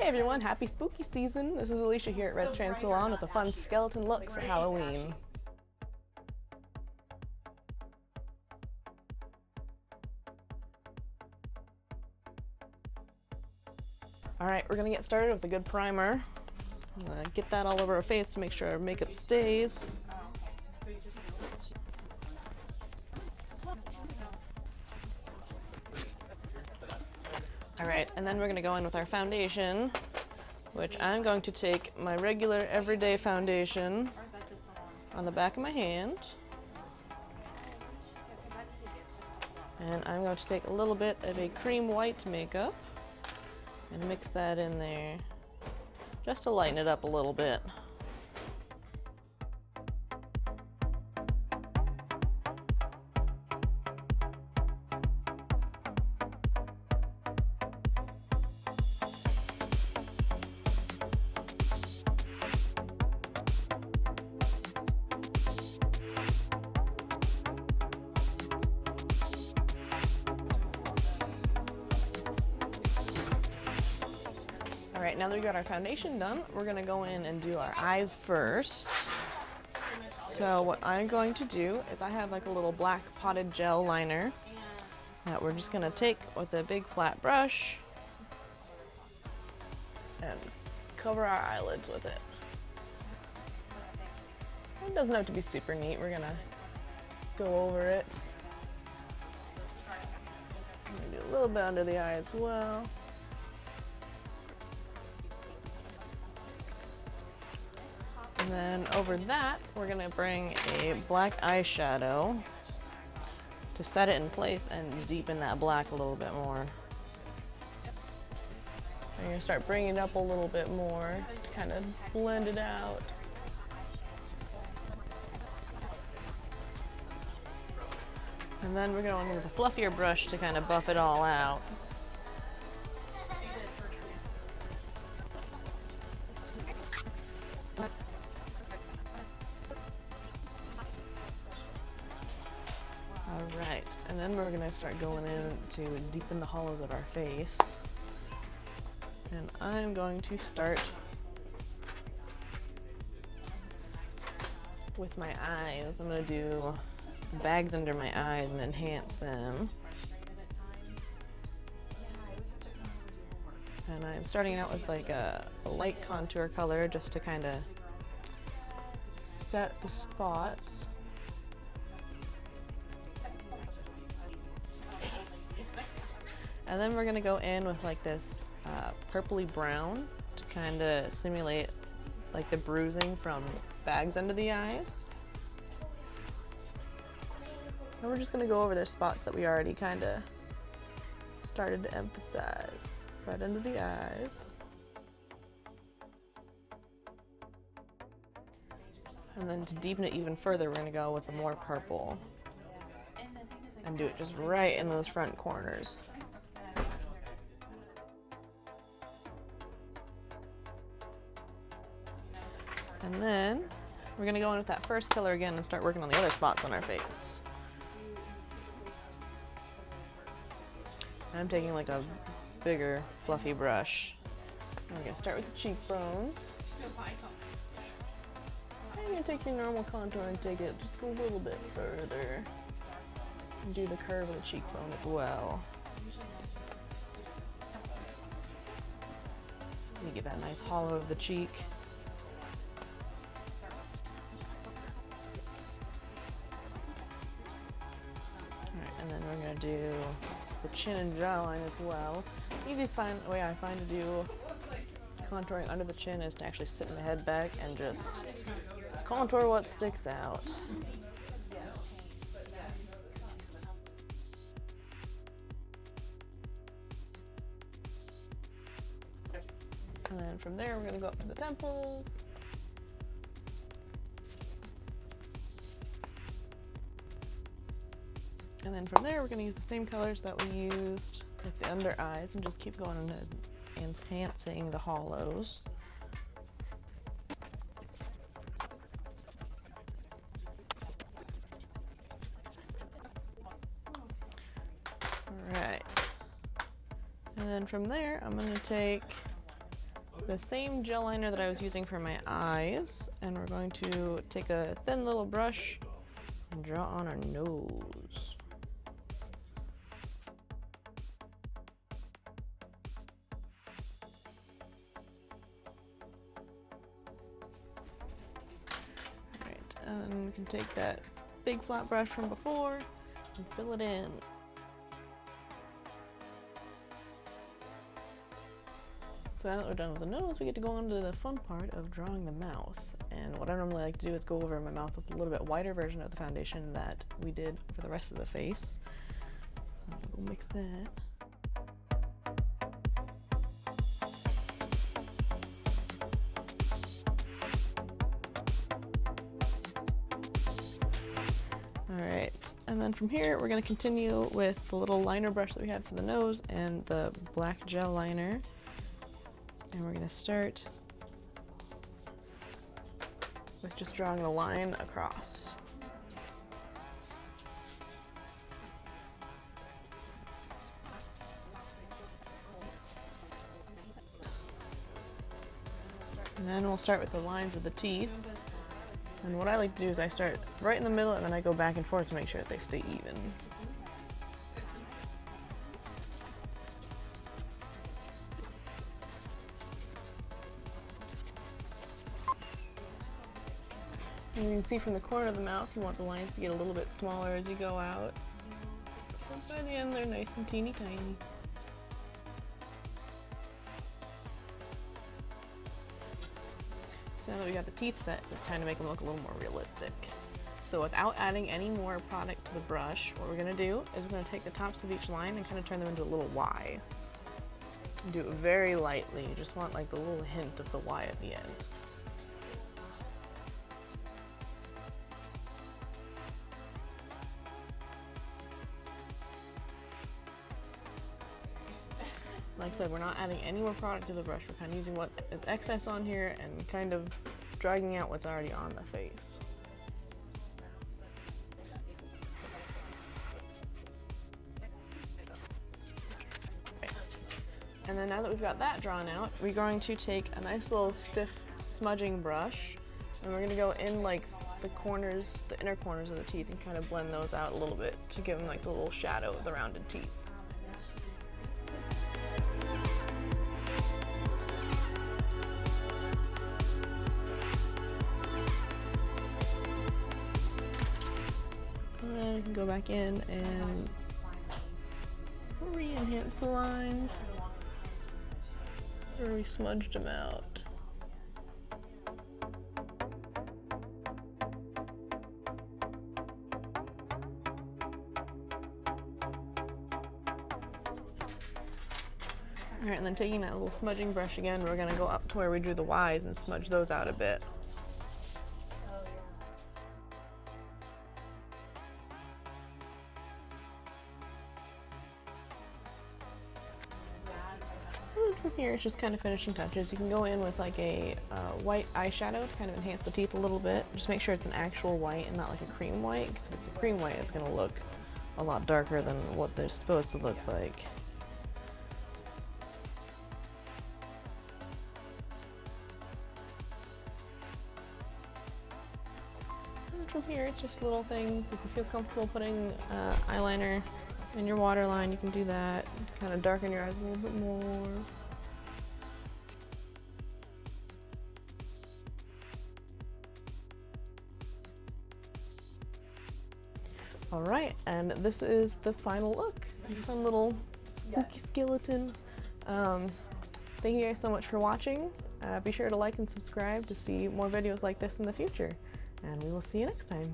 Hey everyone, happy spooky season! This is Alicia here at Red Strand Salon with a fun skeleton look for Halloween. Alright, we're gonna get started with a good primer. I'm gonna get that all over our face to make sure our makeup stays. Alright, and then we're gonna go in with our foundation, which I'm going to take my regular everyday foundation on the back of my hand, and I'm going to take a little bit of a cream white makeup and mix that in there just to lighten it up a little bit. Alright, now that we got our foundation done, we're going to go in and do our eyes first. So what I'm going to do is I have like a little black potted gel liner that we're just going to take with a big flat brush and cover our eyelids with it. It doesn't have to be super neat, we're going to go over it. I'm going to do a little bit under the eye as well. And then over that, we're going to bring a black eyeshadow to set it in place and deepen that black a little bit more. So you're going to start bringing it up a little bit more to kind of blend it out. And then we're going in with a fluffier brush to kind of buff it all out. Alright, and then we're going to start going in to deepen the hollows of our face. And I'm going to start with my eyes. I'm going to do bags under my eyes and enhance them. And I'm starting out with like a light contour color just to kind of set the spots. And then we're going to go in with like this purpley brown to kind of simulate like the bruising from bags under the eyes. And we're just going to go over the spots that we already kind of started to emphasize right under the eyes. And then to deepen it even further, we're going to go with a more purple and do it just right in those front corners. And then we're going to go in with that first color again and start working on the other spots on our face. I'm taking like a bigger fluffy brush. And we're going to start with the cheekbones. And you're going to take your normal contour and take it just a little bit further. And do the curve of the cheekbone as well. You get that nice hollow of the cheek. And then we're going to do the chin and jawline as well. The easiest way I find to do contouring under the chin is to actually sit my head back and just contour what sticks out. And then from there we're going to go up to the temples. And then from there, we're going to use the same colors that we used with the under eyes and just keep going and enhancing the hollows. All right. And then from there, I'm going to take the same gel liner that I was using for my eyes, and we're going to take a thin little brush and draw on our nose. Alright, and we can take that big flat brush from before and fill it in. So now that we're done with the nose, we get to go on to the fun part of drawing the mouth. And what I normally like to do is go over my mouth with a little bit wider version of the foundation that we did for the rest of the face. We'll mix that. Alright, and then from here we're going to continue with the little liner brush that we had for the nose and the black gel liner. And we're going to start with just drawing the line across. And then we'll start with the lines of the teeth. And what I like to do is I start right in the middle and then I go back and forth to make sure that they stay even. And you can see from the corner of the mouth, you want the lines to get a little bit smaller as you go out. So by the end, they're nice and teeny tiny. So now that we got the teeth set, it's time to make them look a little more realistic. So without adding any more product to the brush, what we're going to do is we're going to take the tops of each line and kind of turn them into a little Y. And do it very lightly. You just want like the little hint of the Y at the end. Like I said, we're not adding any more product to the brush. We're kind of using what is excess on here and kind of dragging out what's already on the face. And then now that we've got that drawn out, we're going to take a nice little stiff smudging brush and we're going to go in like the corners, the inner corners of the teeth and kind of blend those out a little bit to give them like a little shadow of the rounded teeth. And then we can go back in and re-enhance the lines where we smudged them out. Alright, and then taking that little smudging brush again, we're going to go up to where we drew the Ys and smudge those out a bit. And from here, it's just kind of finishing touches. You can go in with like a white eyeshadow to kind of enhance the teeth a little bit. Just make sure it's an actual white and not like a cream white, because if it's a cream white, it's going to look a lot darker than what they're supposed to look like. And from here, it's just little things. If you feel comfortable putting eyeliner in your waterline, you can do that. Kind of darken your eyes a little bit more. Alright, and this is the final look. Fun little spooky skeleton. Thank you guys so much for watching. Be sure to like and subscribe to see more videos like this in the future. And we will see you next time.